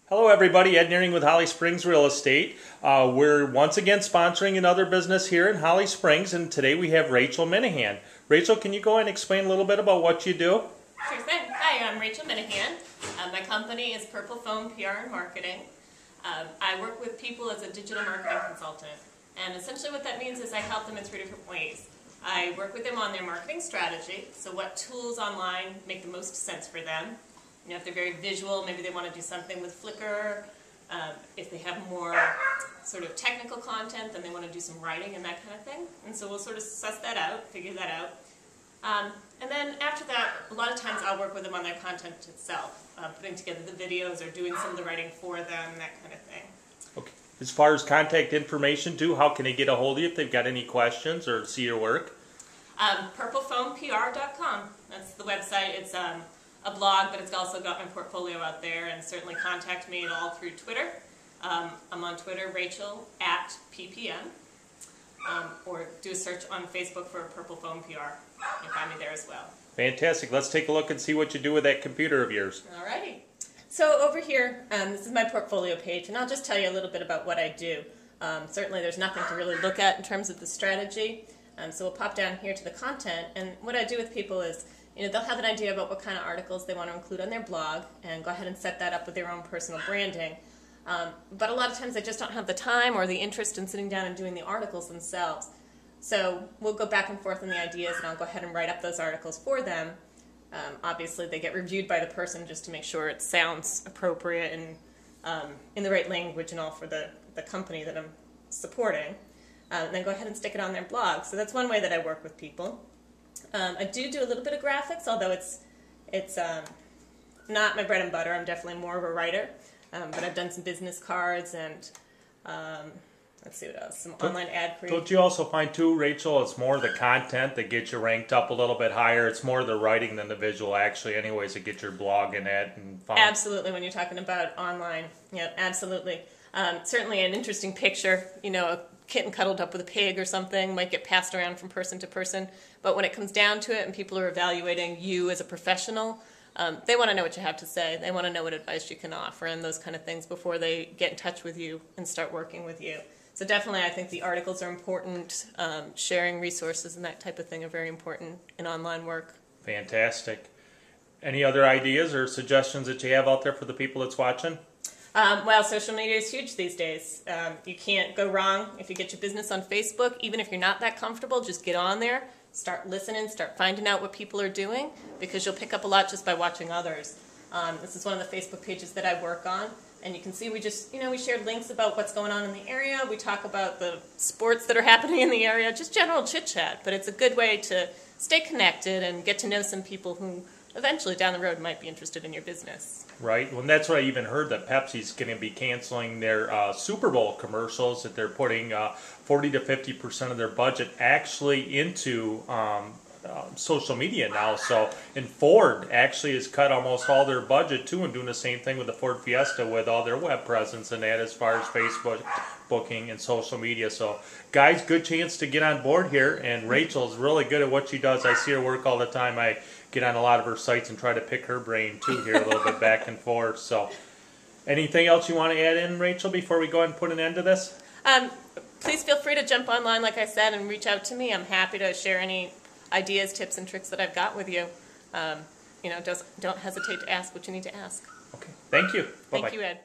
Hello everybody, Ed Nearing with Holly Springs Real Estate. We're once again sponsoring another business here in Holly Springs, and today we have Rachel Minahan. Rachel, can you go ahead and explain a little bit about what you do? Sure thing. Hi, I'm Rachel Minahan. My company is PurplePhone PR and Marketing. I work with people as a digital marketing consultant, and essentially what that means is I help them in three different ways. I work with them on their marketing strategy, so what tools online make the most sense for them. You know, if they're very visual, maybe they want to do something with Flickr. If they have more sort of technical content, then they want to do some writing and that kind of thing. And so we'll sort of suss that out, figure that out. And then after that, a lot of times I'll work with them on their content itself, putting together the videos or doing some of the writing for them, that kind of thing. Okay. As far as contact information too, how can they get a hold of you if they've got any questions or see your work? PurplePhonePR.com. That's the website. It's a blog, but it's also got my portfolio out there, and certainly contact me at all through Twitter. I'm on Twitter, Rachel @PPM, or do a search on Facebook for PurplePhone PR. You can find me there as well. Fantastic. Let's take a look and see what you do with that computer of yours. Alrighty. So over here, this is my portfolio page, and I'll just tell you a little bit about what I do. Certainly there's nothing to really look at in terms of the strategy, so we'll pop down here to the content, and what I do with people is, you know, they'll have an idea about what kind of articles they want to include on their blog and go ahead and set that up with their own personal branding. But a lot of times they just don't have the time or the interest in sitting down and doing the articles themselves. So we'll go back and forth on the ideas, and I'll go ahead and write up those articles for them. Obviously they get reviewed by the person just to make sure it sounds appropriate and in the right language and all for the company that I'm supporting. And then go ahead and stick it on their blog. So that's one way that I work with people. I do a little bit of graphics, although it's not my bread and butter. I'm definitely more of a writer, but I've done some business cards and let's see what else, some online ad creation. Don't you also find too, Rachel, it's more the content that gets you ranked up a little bit higher? It's more the writing than the visual, actually, anyways, to get your blog in it and found. Absolutely, when you're talking about online, yeah, absolutely. Certainly an interesting picture, you know, a kitten cuddled up with a pig or something might get passed around from person to person, but when it comes down to it and people are evaluating you as a professional, they want to know what you have to say. They want to know what advice you can offer and those kind of things before they get in touch with you and start working with you. So definitely I think the articles are important. Sharing resources and that type of thing are very important in online work. Fantastic. Any other ideas or suggestions that you have out there for the people that's watching? Well, social media is huge these days. You can't go wrong if you get your business on Facebook. Even if you're not that comfortable, just get on there, start listening, start finding out what people are doing, because you'll pick up a lot just by watching others. This is one of the Facebook pages that I work on, and you can see we just, you know, we shared links about what's going on in the area. We talk about the sports that are happening in the area, just general chit-chat, but it's a good way to stay connected and get to know some people who eventually down the road might be interested in your business. Right. Well, that's what I even heard, that Pepsi's going to be canceling their Super Bowl commercials, that they're putting 40 to 50% of their budget actually into social media now. So, and Ford actually has cut almost all their budget too, and doing the same thing with the Ford Fiesta with all their web presence and that as far as Facebook booking and social media. So guys, good chance to get on board here, and Rachel's really good at what she does. I see her work all the time. I get on a lot of her sites and try to pick her brain too here a little bit back and forth. So anything else you want to add in, Rachel, before we go ahead and put an end to this? Please feel free to jump online, like I said, and reach out to me. I'm happy to share any ideas, tips, and tricks that I've got with you. You know, don't hesitate to ask what you need to ask. Okay. Thank you. Bye-bye. Thank you, Ed.